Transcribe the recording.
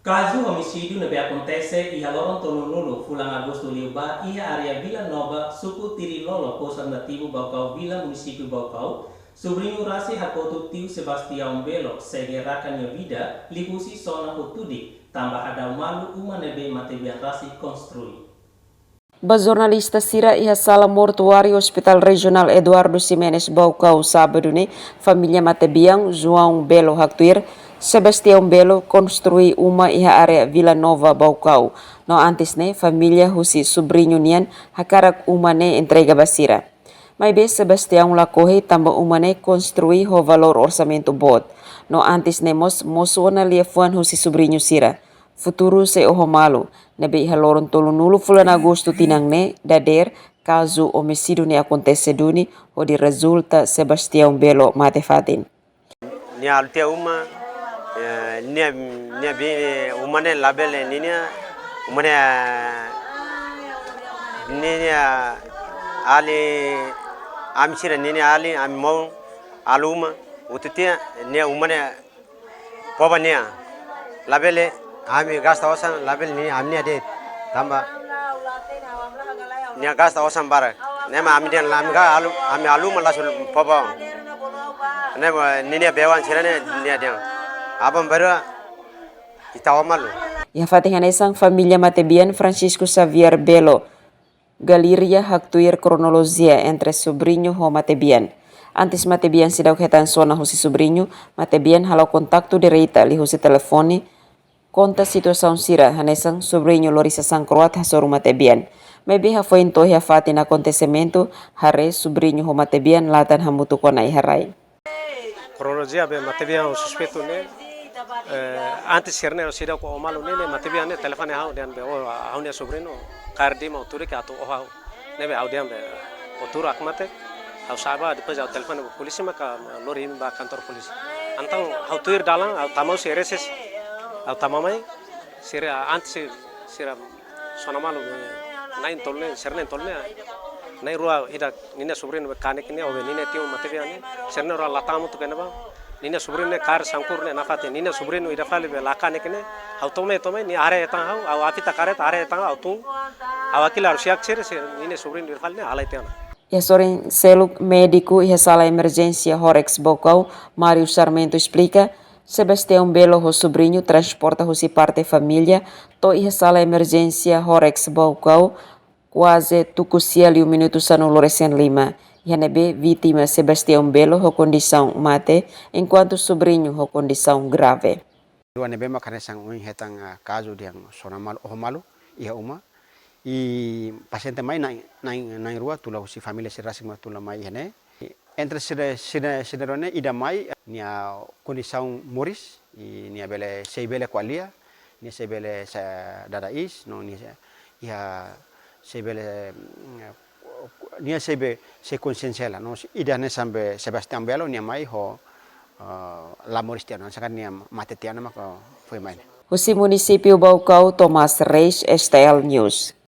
Caso homicídio nebe acontece e aloron tonunulu fulang agosto liuba ia area Vila Nova suku Tirilolo posa nativo Baucau Vila município Baucau sobrinho rasi hakotu tiu Sebastião Belo segerakan vida lihusi sona hutudi tambah ada malu uma nebe matebian rasi konstrui. Jornalista Sira e a sala mortuário Hospital Regional Eduardo Ximenes Baucau sábado ne família Matebiang João Belo Haktuir Sebastião Belo construí uma área Vila Nova Baucau. No antes ne família husi sobrinho nian hakarak uma ne entrega basira. Mas be Sebastião lakohe tambah uma ne construí ho valor orçamento bot. No antes ne moso na liefuan husi sobrinho Sira. Futuro se oho malu. Nebe haloron tolunulu fulan agosto tinang ne dader caso homicídio ne acontece duni o di resulta Sebastião Belo mate fatin. Ni altea uma ni bi umane label ni umane ni ali amsira ni ali am mau aluma ututia ni umane poba ni label ami gasta osan label ni amni ade tamba ni gasta osan bara nema ami den lamga ami aluma lasul poba nema ni bewan sirane ni ade abang baru itawa malu. Ya fatihan esang família Matebian Francisco Xavier Belo Galiria Haktuir cronologia entre sobrinho ho Matebian. Antes Matebian sidau ketan sona husi sobrinho, Matebian halau kontakto direita li husi telefone conta situação sira hanesang sobrinho Lorisa Sancroat hasoru Matebian. Maybe foi into ya fatin acontecimento hare sobrinho ho Matebian latan hamutu kona iharai. Cronologia be Matebian o suspeito ne antes sirne sida ko malu ne Matebian ne telefone hau dan be o haunia sobrinho kardi mau turi ka to hau ne be audiam be o turu akmate hau saba depois au telefone polisi maka lori ba kantor polisi antang hau tuir dalang au tamau sereses au tamamai sira antes sira sona malu nain tolne sirne tolne nai rua ida nina sobrinho be kanek ne o be nina tiu Matebian ne sirne rua latamu to kenaba nina sobrinho kar sangkur ne nafate nina sobrinho ida fale be lakane kene hau tome ni are etang hau au apita karet are etang au tu awakil harus siak sir nina sobrinho ida fale ne alai tiana. Ya soren seluk médico e a sala emergência Horex Bocau, Mário Sarmento explica, Sebastião Belo, o sobrinho, transporta o parte família, to e a sala emergência Horex Bocau, quase tucusia ali minuto sano Lorecen Lima. E a nebe vítima Sebastião Belo, a condição mate, enquanto sobrinho, a condição grave. Dua nebe makane sang uing hetang caso diang sona malu oh malu ia uma i paciente mai nai rua tula si família serasi ma tula mai hene entre siderone ida mai nia condição moris nia bele sei bele qualia nia sei bele dadais no nia ia sei bele nia sei be sei conscienciela no ida ne sambe Sebastião Belo nia mai ho la moristiano sakan nia matetiana maka foi mai. O município Baucau, Tomás Reis, STL News.